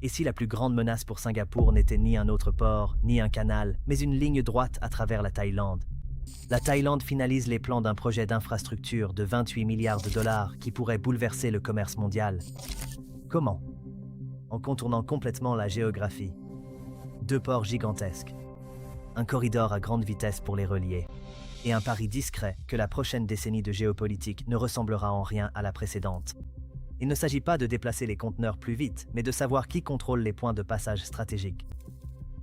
Et si la plus grande menace pour Singapour n'était ni un autre port, ni un canal, mais une ligne droite à travers la Thaïlande? La Thaïlande finalise les plans d'un projet d'infrastructure de 28 milliards de dollars qui pourrait bouleverser le commerce mondial. Comment? En contournant complètement la géographie. 2 ports gigantesques, un corridor à grande vitesse pour les relier, et un pari discret que la prochaine décennie de géopolitique ne ressemblera en rien à la précédente. Il ne s'agit pas de déplacer les conteneurs plus vite, mais de savoir qui contrôle les points de passage stratégiques.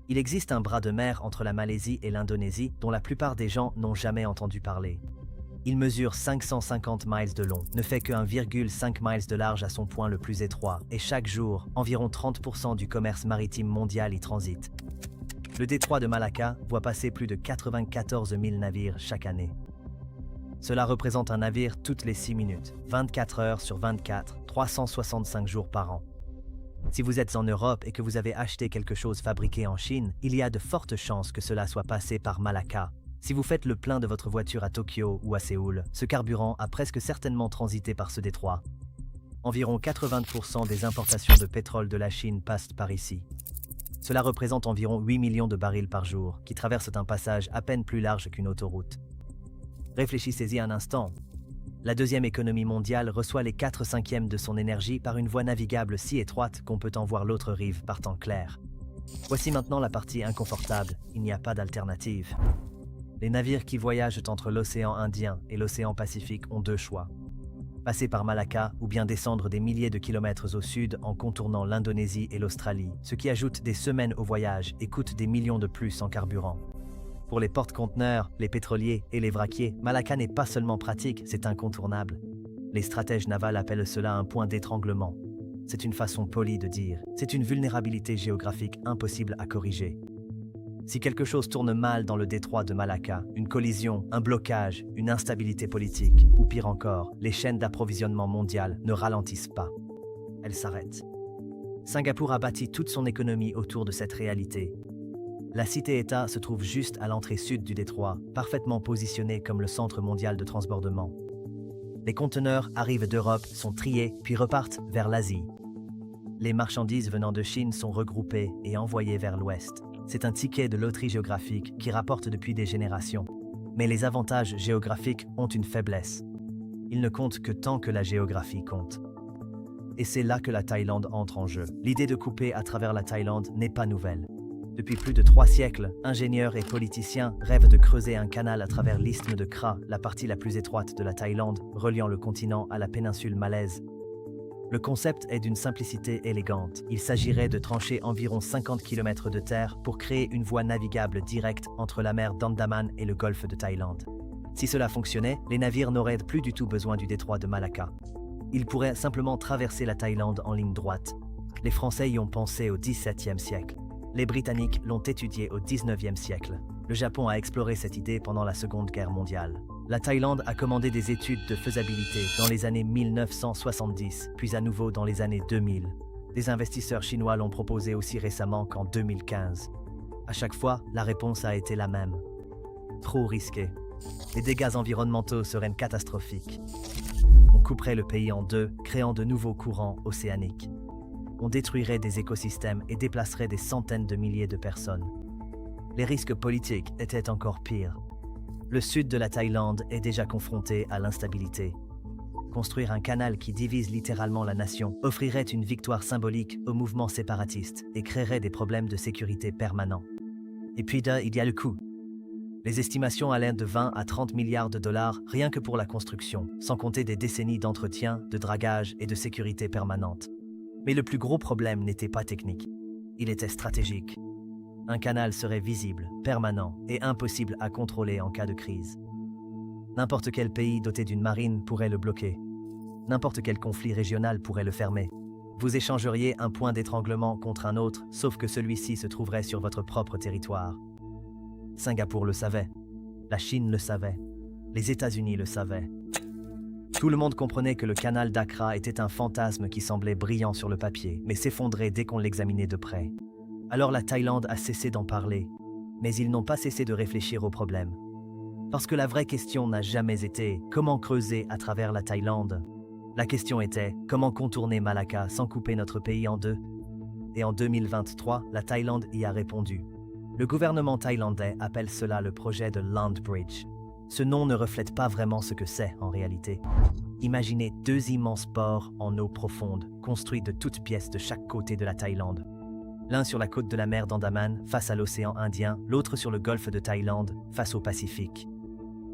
Il existe un bras de mer entre la Malaisie et l'Indonésie dont la plupart des gens n'ont jamais entendu parler. Il mesure 550 miles de long, ne fait que 1,5 miles de large à son point le plus étroit, et chaque jour, environ 30% du commerce maritime mondial y transite. Le détroit de Malacca voit passer plus de 94 000 navires chaque année. Cela représente un navire toutes les 6 minutes, 24 heures sur 24, 365 jours par an. Si vous êtes en Europe et que vous avez acheté quelque chose fabriqué en Chine, il y a de fortes chances que cela soit passé par Malacca. Si vous faites le plein de votre voiture à Tokyo ou à Séoul, ce carburant a presque certainement transité par ce détroit. Environ 80% des importations de pétrole de la Chine passent par ici. Cela représente environ 8 millions de barils par jour, qui traversent un passage à peine plus large qu'une autoroute. Réfléchissez-y un instant. La deuxième économie mondiale reçoit les 4/5 de son énergie par une voie navigable si étroite qu'on peut en voir l'autre rive par temps clair. Voici maintenant la partie inconfortable, il n'y a pas d'alternative. Les navires qui voyagent entre l'océan Indien et l'océan Pacifique ont 2 choix. Passer par Malacca ou bien descendre des milliers de kilomètres au sud en contournant l'Indonésie et l'Australie, ce qui ajoute des semaines au voyage et coûte des millions de plus en carburant. Pour les porte-conteneurs, les pétroliers et les vraquiers, Malacca n'est pas seulement pratique, c'est incontournable. Les stratèges navals appellent cela un point d'étranglement. C'est une façon polie de dire, c'est une vulnérabilité géographique impossible à corriger. Si quelque chose tourne mal dans le détroit de Malacca, une collision, un blocage, une instabilité politique, ou pire encore, les chaînes d'approvisionnement mondiales ne ralentissent pas. Elles s'arrêtent. Singapour a bâti toute son économie autour de cette réalité. La cité-État se trouve juste à l'entrée sud du détroit, parfaitement positionnée comme le centre mondial de transbordement. Les conteneurs arrivent d'Europe, sont triés, puis repartent vers l'Asie. Les marchandises venant de Chine sont regroupées et envoyées vers l'ouest. C'est un ticket de loterie géographique qui rapporte depuis des générations. Mais les avantages géographiques ont une faiblesse. Ils ne comptent que tant que la géographie compte. Et c'est là que la Thaïlande entre en jeu. L'idée de couper à travers la Thaïlande n'est pas nouvelle. Depuis plus de 3 siècles, ingénieurs et politiciens rêvent de creuser un canal à travers l'isthme de Kra, la partie la plus étroite de la Thaïlande, reliant le continent à la péninsule malaise. Le concept est d'une simplicité élégante. Il s'agirait de trancher environ 50 km de terre pour créer une voie navigable directe entre la mer d'Andaman et le golfe de Thaïlande. Si cela fonctionnait, les navires n'auraient plus du tout besoin du détroit de Malacca. Ils pourraient simplement traverser la Thaïlande en ligne droite. Les Français y ont pensé au XVIIe siècle. Les Britanniques l'ont étudié au XIXe siècle. Le Japon a exploré cette idée pendant la Seconde Guerre mondiale. La Thaïlande a commandé des études de faisabilité dans les années 1970, puis à nouveau dans les années 2000. Des investisseurs chinois l'ont proposé aussi récemment qu'en 2015. À chaque fois, la réponse a été la même. Trop risqué. Les dégâts environnementaux seraient catastrophiques. On couperait le pays en 2, créant de nouveaux courants océaniques. On détruirait des écosystèmes et déplacerait des centaines de milliers de personnes. Les risques politiques étaient encore pires. Le sud de la Thaïlande est déjà confronté à l'instabilité. Construire un canal qui divise littéralement la nation offrirait une victoire symbolique au mouvement séparatiste et créerait des problèmes de sécurité permanents. Et puis il y a le coût. Les estimations allaient de 20 à 30 milliards de dollars rien que pour la construction, sans compter des décennies d'entretien, de dragage et de sécurité permanente. Mais le plus gros problème n'était pas technique. Il était stratégique. Un canal serait visible, permanent et impossible à contrôler en cas de crise. N'importe quel pays doté d'une marine pourrait le bloquer. N'importe quel conflit régional pourrait le fermer. Vous échangeriez un point d'étranglement contre un autre, sauf que celui-ci se trouverait sur votre propre territoire. Singapour le savait. La Chine le savait. Les États-Unis le savaient. Tout le monde comprenait que le canal d'Accra était un fantasme qui semblait brillant sur le papier, mais s'effondrait dès qu'on l'examinait de près. Alors la Thaïlande a cessé d'en parler, mais ils n'ont pas cessé de réfléchir au problème. Parce que la vraie question n'a jamais été « comment creuser à travers la Thaïlande ?» La question était « comment contourner Malacca sans couper notre pays en 2 ?» et en 2023, la Thaïlande y a répondu. Le gouvernement thaïlandais appelle cela le projet de Land Bridge. Ce nom ne reflète pas vraiment ce que c'est en réalité. Imaginez deux immenses ports en eau profonde, construits de toutes pièces de chaque côté de la Thaïlande. L'un sur la côte de la mer d'Andaman, face à l'océan Indien, l'autre sur le golfe de Thaïlande, face au Pacifique.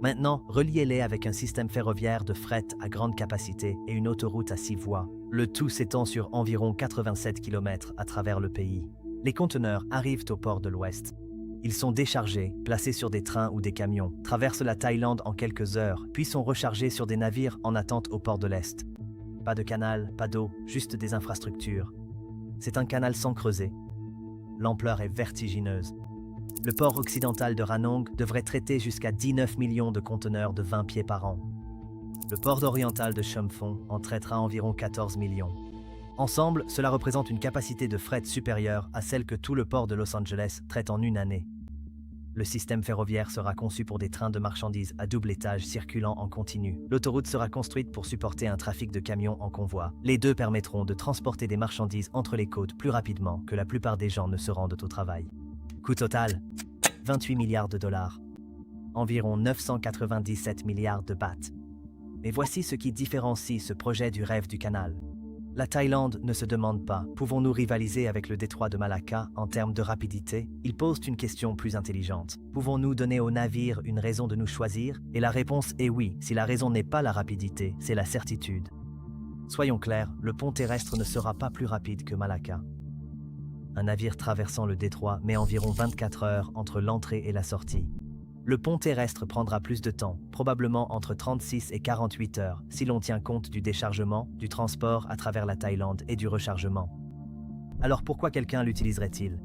Maintenant, reliez-les avec un système ferroviaire de fret à grande capacité et une autoroute à 6 voies. Le tout s'étend sur environ 87 km à travers le pays. Les conteneurs arrivent au port de l'Ouest. Ils sont déchargés, placés sur des trains ou des camions, traversent la Thaïlande en quelques heures, puis sont rechargés sur des navires en attente au port de l'Est. Pas de canal, pas d'eau, juste des infrastructures. C'est un canal sans creuser. L'ampleur est vertigineuse. Le port occidental de Ranong devrait traiter jusqu'à 19 millions de conteneurs de 20 pieds par an. Le port oriental de Chumphon en traitera environ 14 millions. Ensemble, cela représente une capacité de fret supérieure à celle que tout le port de Los Angeles traite en une année. Le système ferroviaire sera conçu pour des trains de marchandises à double étage circulant en continu. L'autoroute sera construite pour supporter un trafic de camions en convoi. Les deux permettront de transporter des marchandises entre les côtes plus rapidement que la plupart des gens ne se rendent au travail. Coût total, 28 milliards de dollars. Environ 997 milliards de bahts. Mais voici ce qui différencie ce projet du rêve du canal. La Thaïlande ne se demande pas « Pouvons-nous rivaliser avec le détroit de Malacca en termes de rapidité ?» Ils posent une question plus intelligente. Pouvons-nous donner aux navires une raison de nous choisir? Et la réponse est oui, si la raison n'est pas la rapidité, c'est la certitude. Soyons clairs, le pont terrestre ne sera pas plus rapide que Malacca. Un navire traversant le détroit met environ 24 heures entre l'entrée et la sortie. Le pont terrestre prendra plus de temps, probablement entre 36 et 48 heures, si l'on tient compte du déchargement, du transport à travers la Thaïlande et du rechargement. Alors pourquoi quelqu'un l'utiliserait-il?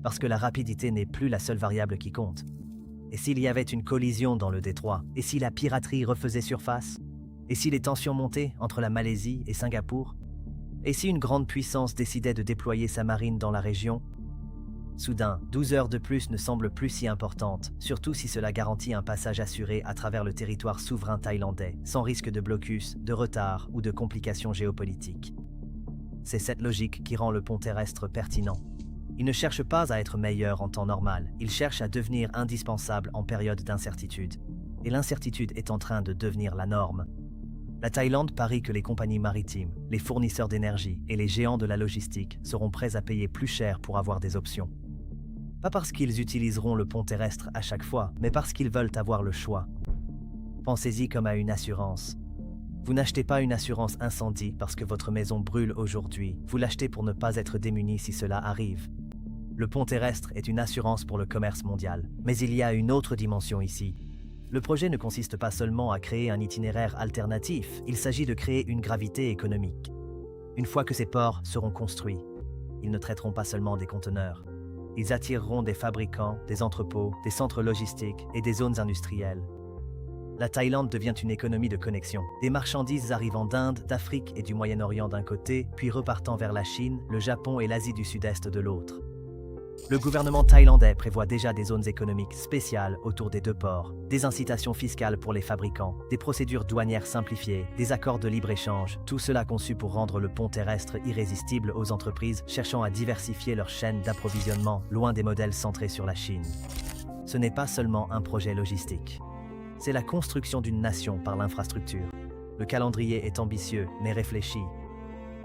Parce que la rapidité n'est plus la seule variable qui compte. Et s'il y avait une collision dans le détroit? Et si la piraterie refaisait surface? Et si les tensions montaient entre la Malaisie et Singapour? Et si une grande puissance décidait de déployer sa marine dans la région? Soudain, 12 heures de plus ne semblent plus si importantes, surtout si cela garantit un passage assuré à travers le territoire souverain thaïlandais, sans risque de blocus, de retard ou de complications géopolitiques. C'est cette logique qui rend le pont terrestre pertinent. Il ne cherche pas à être meilleur en temps normal, il cherche à devenir indispensable en période d'incertitude. Et l'incertitude est en train de devenir la norme. La Thaïlande parie que les compagnies maritimes, les fournisseurs d'énergie et les géants de la logistique seront prêts à payer plus cher pour avoir des options. Pas parce qu'ils utiliseront le pont terrestre à chaque fois, mais parce qu'ils veulent avoir le choix. Pensez-y comme à une assurance. Vous n'achetez pas une assurance incendie parce que votre maison brûle aujourd'hui, vous l'achetez pour ne pas être démuni si cela arrive. Le pont terrestre est une assurance pour le commerce mondial, mais il y a une autre dimension ici. Le projet ne consiste pas seulement à créer un itinéraire alternatif, il s'agit de créer une gravité économique. Une fois que ces ports seront construits, ils ne traiteront pas seulement des conteneurs. Ils attireront des fabricants, des entrepôts, des centres logistiques et des zones industrielles. La Thaïlande devient une économie de connexion. Des marchandises arrivant d'Inde, d'Afrique et du Moyen-Orient d'un côté, puis repartant vers la Chine, le Japon et l'Asie du Sud-Est de l'autre. Le gouvernement thaïlandais prévoit déjà des zones économiques spéciales autour des deux ports, des incitations fiscales pour les fabricants, des procédures douanières simplifiées, des accords de libre-échange, tout cela conçu pour rendre le pont terrestre irrésistible aux entreprises cherchant à diversifier leur chaîne d'approvisionnement loin des modèles centrés sur la Chine. Ce n'est pas seulement un projet logistique. C'est la construction d'une nation par l'infrastructure. Le calendrier est ambitieux, mais réfléchi.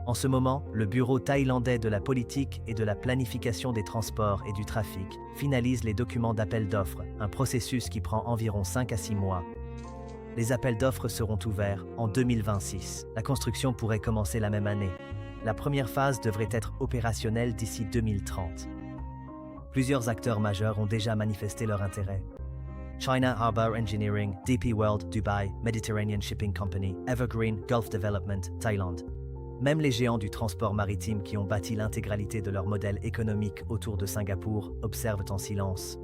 En ce moment, le Bureau thaïlandais de la politique et de la planification des transports et du trafic finalise les documents d'appel d'offres, un processus qui prend environ 5 à 6 mois. Les appels d'offres seront ouverts en 2026. La construction pourrait commencer la même année. La première phase devrait être opérationnelle d'ici 2030. Plusieurs acteurs majeurs ont déjà manifesté leur intérêt. China Harbour Engineering, DP World, Dubai, Mediterranean Shipping Company, Evergreen, Gulf Development, Thaïlande. Même les géants du transport maritime qui ont bâti l'intégralité de leur modèle économique autour de Singapour observent en silence.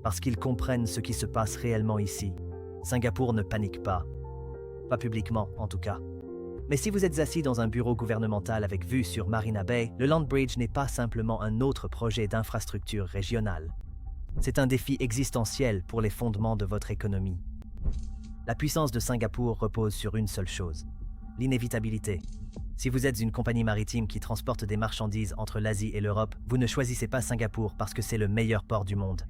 Parce qu'ils comprennent ce qui se passe réellement ici. Singapour ne panique pas. Pas publiquement, en tout cas. Mais si vous êtes assis dans un bureau gouvernemental avec vue sur Marina Bay, le Land Bridge n'est pas simplement un autre projet d'infrastructure régionale. C'est un défi existentiel pour les fondements de votre économie. La puissance de Singapour repose sur une seule chose, l'inévitabilité. Si vous êtes une compagnie maritime qui transporte des marchandises entre l'Asie et l'Europe, vous ne choisissez pas Singapour parce que c'est le meilleur port du monde.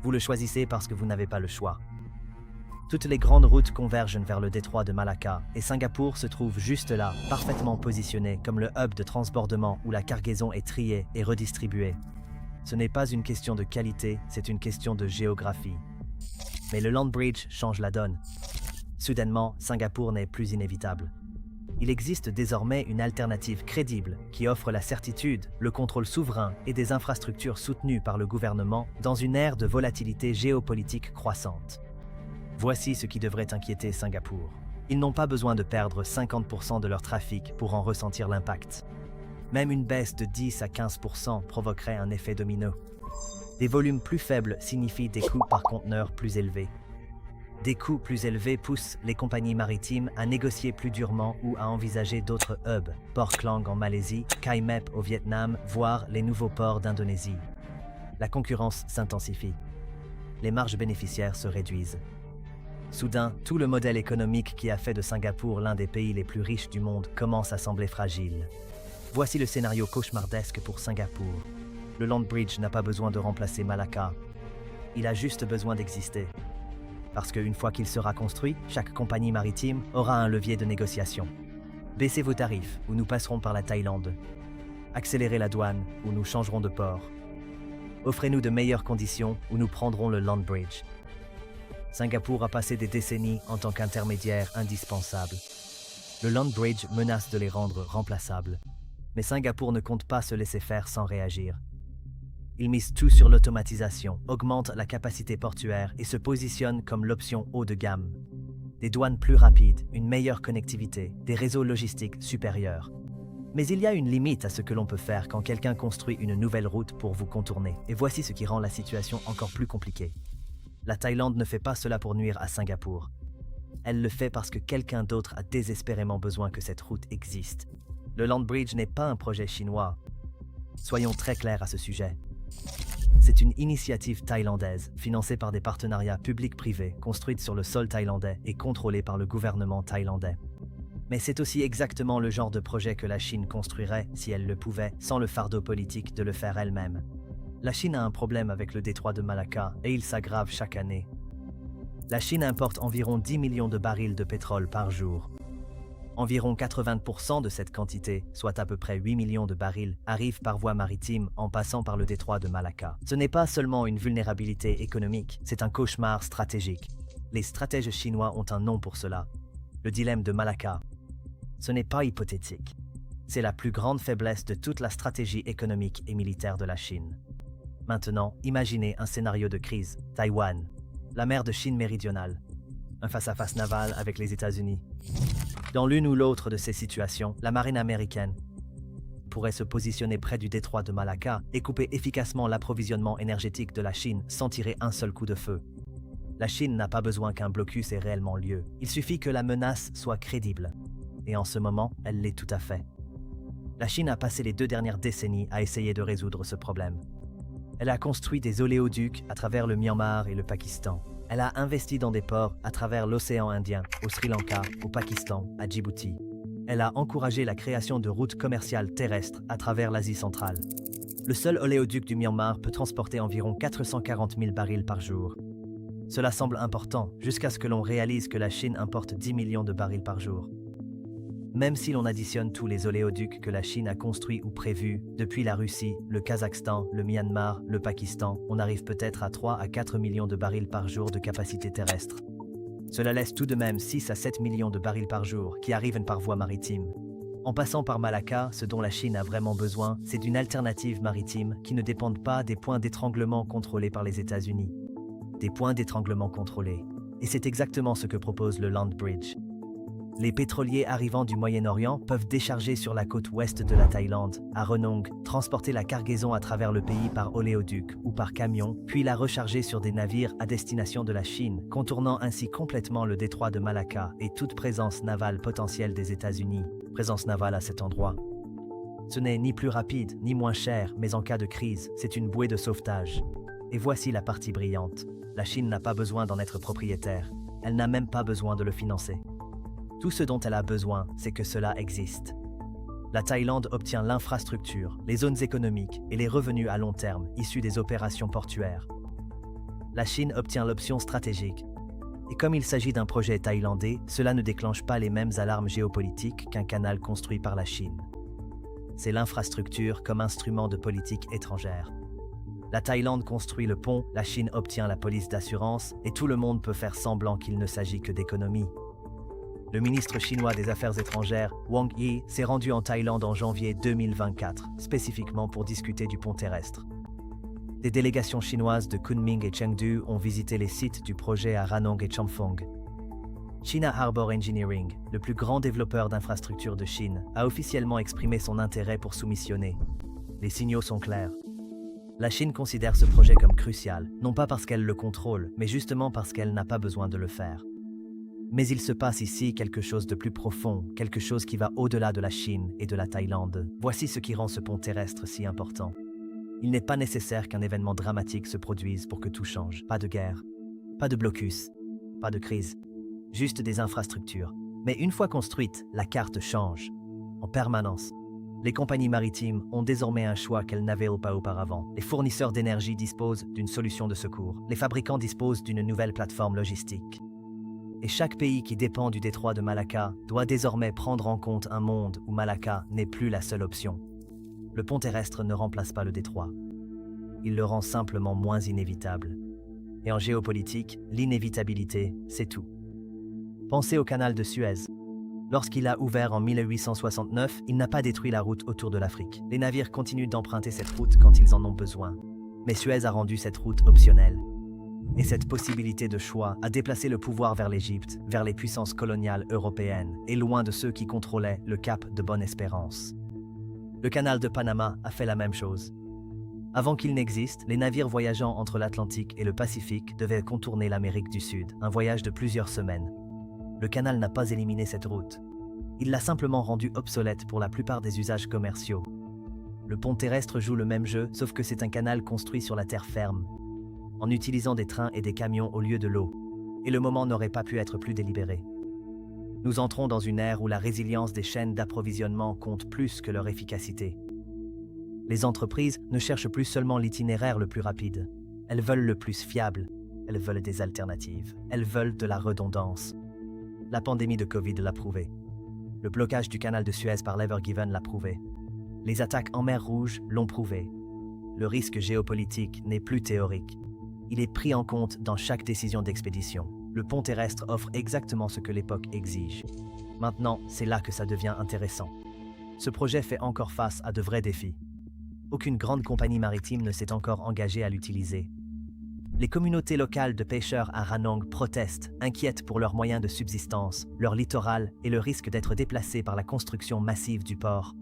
Vous le choisissez parce que vous n'avez pas le choix. Toutes les grandes routes convergent vers le détroit de Malacca et Singapour se trouve juste là, parfaitement positionné comme le hub de transbordement où la cargaison est triée et redistribuée. Ce n'est pas une question de qualité, c'est une question de géographie. Mais le Land Bridge change la donne. Soudainement, Singapour n'est plus inévitable. Il existe désormais une alternative crédible qui offre la certitude, le contrôle souverain et des infrastructures soutenues par le gouvernement dans une ère de volatilité géopolitique croissante. Voici ce qui devrait inquiéter Singapour. Ils n'ont pas besoin de perdre 50% de leur trafic pour en ressentir l'impact. Même une baisse de 10 à 15% provoquerait un effet domino. Des volumes plus faibles signifient des coûts par conteneur plus élevés. Des coûts plus élevés poussent les compagnies maritimes à négocier plus durement ou à envisager d'autres hubs, Port Klang en Malaisie, Kai Mep au Vietnam, voire les nouveaux ports d'Indonésie. La concurrence s'intensifie. Les marges bénéficiaires se réduisent. Soudain, tout le modèle économique qui a fait de Singapour l'un des pays les plus riches du monde commence à sembler fragile. Voici le scénario cauchemardesque pour Singapour. Le Land Bridge n'a pas besoin de remplacer Malacca. Il a juste besoin d'exister. Parce qu'une fois qu'il sera construit, chaque compagnie maritime aura un levier de négociation. Baissez vos tarifs, ou nous passerons par la Thaïlande. Accélérez la douane, ou nous changerons de port. Offrez-nous de meilleures conditions, ou nous prendrons le Land Bridge. Singapour a passé des décennies en tant qu'intermédiaire indispensable. Le Land Bridge menace de les rendre remplaçables. Mais Singapour ne compte pas se laisser faire sans réagir. Il mise tout sur l'automatisation, augmente la capacité portuaire et se positionne comme l'option haut de gamme. Des douanes plus rapides, une meilleure connectivité, des réseaux logistiques supérieurs. Mais il y a une limite à ce que l'on peut faire quand quelqu'un construit une nouvelle route pour vous contourner. Et voici ce qui rend la situation encore plus compliquée. La Thaïlande ne fait pas cela pour nuire à Singapour. Elle le fait parce que quelqu'un d'autre a désespérément besoin que cette route existe. Le Land Bridge n'est pas un projet chinois. Soyons très clairs à ce sujet. C'est une initiative thaïlandaise, financée par des partenariats publics-privés, construite sur le sol thaïlandais et contrôlée par le gouvernement thaïlandais. Mais c'est aussi exactement le genre de projet que la Chine construirait, si elle le pouvait, sans le fardeau politique de le faire elle-même. La Chine a un problème avec le détroit de Malacca, et il s'aggrave chaque année. La Chine importe environ 10 millions de barils de pétrole par jour. Environ 80% de cette quantité, soit à peu près 8 millions de barils, arrivent par voie maritime en passant par le détroit de Malacca. Ce n'est pas seulement une vulnérabilité économique, c'est un cauchemar stratégique. Les stratèges chinois ont un nom pour cela. Le dilemme de Malacca. Ce n'est pas hypothétique. C'est la plus grande faiblesse de toute la stratégie économique et militaire de la Chine. Maintenant, imaginez un scénario de crise. Taïwan, la mer de Chine méridionale, un face-à-face naval avec les États-Unis. Dans l'une ou l'autre de ces situations, la marine américaine pourrait se positionner près du détroit de Malacca et couper efficacement l'approvisionnement énergétique de la Chine sans tirer un seul coup de feu. La Chine n'a pas besoin qu'un blocus ait réellement lieu. Il suffit que la menace soit crédible. Et en ce moment, elle l'est tout à fait. La Chine a passé les 2 dernières décennies à essayer de résoudre ce problème. Elle a construit des oléoducs à travers le Myanmar et le Pakistan. Elle a investi dans des ports à travers l'océan Indien, au Sri Lanka, au Pakistan, à Djibouti. Elle a encouragé la création de routes commerciales terrestres à travers l'Asie centrale. Le seul oléoduc du Myanmar peut transporter environ 440 000 barils par jour. Cela semble important, jusqu'à ce que l'on réalise que la Chine importe 10 millions de barils par jour. Même si l'on additionne tous les oléoducs que la Chine a construits ou prévus, depuis la Russie, le Kazakhstan, le Myanmar, le Pakistan, on arrive peut-être à 3 à 4 millions de barils par jour de capacité terrestre. Cela laisse tout de même 6 à 7 millions de barils par jour qui arrivent par voie maritime. En passant par Malacca, ce dont la Chine a vraiment besoin, c'est d'une alternative maritime qui ne dépende pas des points d'étranglement contrôlés par les États-Unis. Des points d'étranglement contrôlés. Et c'est exactement ce que propose le Land Bridge. Les pétroliers arrivant du Moyen-Orient peuvent décharger sur la côte ouest de la Thaïlande, à Renong, transporter la cargaison à travers le pays par oléoduc ou par camion, puis la recharger sur des navires à destination de la Chine, contournant ainsi complètement le détroit de Malacca et toute présence navale potentielle des États-Unis. Présence navale à cet endroit. Ce n'est ni plus rapide, ni moins cher, mais en cas de crise, c'est une bouée de sauvetage. Et voici la partie brillante. La Chine n'a pas besoin d'en être propriétaire. Elle n'a même pas besoin de le financer. Tout ce dont elle a besoin, c'est que cela existe. La Thaïlande obtient l'infrastructure, les zones économiques et les revenus à long terme issus des opérations portuaires. La Chine obtient l'option stratégique. Et comme il s'agit d'un projet thaïlandais, cela ne déclenche pas les mêmes alarmes géopolitiques qu'un canal construit par la Chine. C'est l'infrastructure comme instrument de politique étrangère. La Thaïlande construit le pont, la Chine obtient la police d'assurance et tout le monde peut faire semblant qu'il ne s'agit que d'économie. Le ministre chinois des Affaires étrangères, Wang Yi, s'est rendu en Thaïlande en janvier 2024, spécifiquement pour discuter du pont terrestre. Des délégations chinoises de Kunming et Chengdu ont visité les sites du projet à Ranong et Champfong. China Harbour Engineering, le plus grand développeur d'infrastructures de Chine, a officiellement exprimé son intérêt pour soumissionner. Les signaux sont clairs. La Chine considère ce projet comme crucial, non pas parce qu'elle le contrôle, mais justement parce qu'elle n'a pas besoin de le faire. Mais il se passe ici quelque chose de plus profond, quelque chose qui va au-delà de la Chine et de la Thaïlande. Voici ce qui rend ce pont terrestre si important. Il n'est pas nécessaire qu'un événement dramatique se produise pour que tout change. Pas de guerre, pas de blocus, pas de crise, juste des infrastructures. Mais une fois construite, la carte change, en permanence. Les compagnies maritimes ont désormais un choix qu'elles n'avaient pas auparavant. Les fournisseurs d'énergie disposent d'une solution de secours. Les fabricants disposent d'une nouvelle plateforme logistique. Et chaque pays qui dépend du détroit de Malacca doit désormais prendre en compte un monde où Malacca n'est plus la seule option. Le pont terrestre ne remplace pas le détroit. Il le rend simplement moins inévitable. Et en géopolitique, l'inévitabilité, c'est tout. Pensez au canal de Suez. Lorsqu'il a ouvert en 1869, il n'a pas détruit la route autour de l'Afrique. Les navires continuent d'emprunter cette route quand ils en ont besoin. Mais Suez a rendu cette route optionnelle. Et cette possibilité de choix a déplacé le pouvoir vers l'Égypte, vers les puissances coloniales européennes, et loin de ceux qui contrôlaient le cap de Bonne-Espérance. Le canal de Panama a fait la même chose. Avant qu'il n'existe, les navires voyageant entre l'Atlantique et le Pacifique devaient contourner l'Amérique du Sud, un voyage de plusieurs semaines. Le canal n'a pas éliminé cette route. Il l'a simplement rendue obsolète pour la plupart des usages commerciaux. Le pont terrestre joue le même jeu, sauf que c'est un canal construit sur la terre ferme, en utilisant des trains et des camions au lieu de l'eau. Et le moment n'aurait pas pu être plus délibéré. Nous entrons dans une ère où la résilience des chaînes d'approvisionnement compte plus que leur efficacité. Les entreprises ne cherchent plus seulement l'itinéraire le plus rapide. Elles veulent le plus fiable. Elles veulent des alternatives. Elles veulent de la redondance. La pandémie de Covid l'a prouvé. Le blocage du canal de Suez par l'Ever Given l'a prouvé. Les attaques en mer Rouge l'ont prouvé. Le risque géopolitique n'est plus théorique. Il est pris en compte dans chaque décision d'expédition. Le pont terrestre offre exactement ce que l'époque exige. Maintenant, c'est là que ça devient intéressant. Ce projet fait encore face à de vrais défis. Aucune grande compagnie maritime ne s'est encore engagée à l'utiliser. Les communautés locales de pêcheurs à Ranong protestent, inquiètes pour leurs moyens de subsistance, leur littoral et le risque d'être déplacés par la construction massive du port.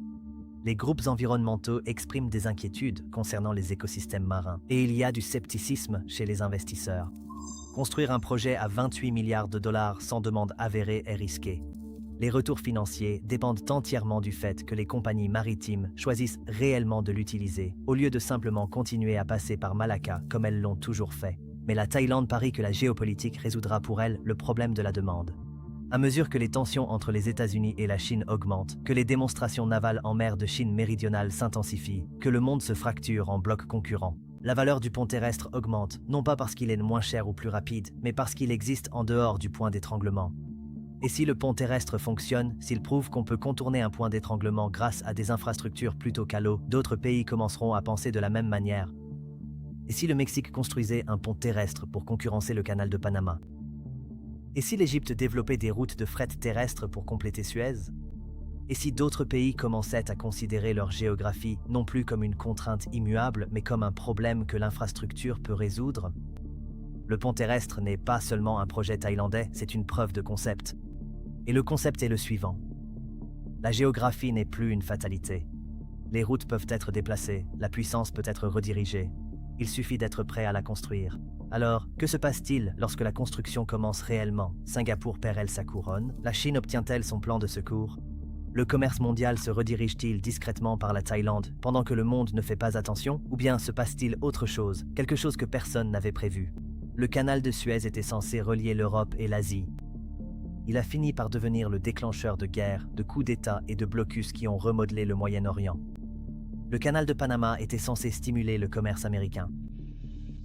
Les groupes environnementaux expriment des inquiétudes concernant les écosystèmes marins. Et il y a du scepticisme chez les investisseurs. Construire un projet à 28 milliards de dollars sans demande avérée est risqué. Les retours financiers dépendent entièrement du fait que les compagnies maritimes choisissent réellement de l'utiliser, au lieu de simplement continuer à passer par Malacca comme elles l'ont toujours fait. Mais la Thaïlande parie que la géopolitique résoudra pour elle le problème de la demande. À mesure que les tensions entre les États-Unis et la Chine augmentent, que les démonstrations navales en mer de Chine méridionale s'intensifient, que le monde se fracture en blocs concurrents, la valeur du pont terrestre augmente, non pas parce qu'il est moins cher ou plus rapide, mais parce qu'il existe en dehors du point d'étranglement. Et si le pont terrestre fonctionne, s'il prouve qu'on peut contourner un point d'étranglement grâce à des infrastructures plutôt qu'à l'eau, d'autres pays commenceront à penser de la même manière. Et si le Mexique construisait un pont terrestre pour concurrencer le canal de Panama? Et si l'Égypte développait des routes de fret terrestre pour compléter Suez? Et si d'autres pays commençaient à considérer leur géographie non plus comme une contrainte immuable, mais comme un problème que l'infrastructure peut résoudre? Le pont terrestre n'est pas seulement un projet thaïlandais, c'est une preuve de concept. Et le concept est le suivant. La géographie n'est plus une fatalité. Les routes peuvent être déplacées, la puissance peut être redirigée. Il suffit d'être prêt à la construire. Alors, que se passe-t-il lorsque la construction commence réellement? Singapour perd-elle sa couronne? La Chine obtient-elle son plan de secours? Le commerce mondial se redirige-t-il discrètement par la Thaïlande pendant que le monde ne fait pas attention? Ou bien se passe-t-il autre chose, quelque chose que personne n'avait prévu? Le canal de Suez était censé relier l'Europe et l'Asie. il a fini par devenir le déclencheur de guerres, de coups d'État et de blocus qui ont remodelé le Moyen-Orient. Le canal de Panama était censé stimuler le commerce américain.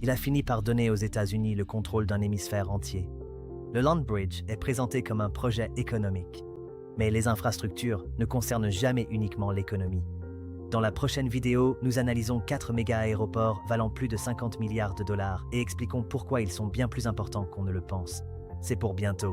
Il a fini par donner aux États-Unis le contrôle d'un hémisphère entier. Le Land Bridge est présenté comme un projet économique. Mais les infrastructures ne concernent jamais uniquement l'économie. Dans la prochaine vidéo, nous analysons 4 méga-aéroports valant plus de 50 milliards de dollars et expliquons pourquoi ils sont bien plus importants qu'on ne le pense. C'est pour bientôt.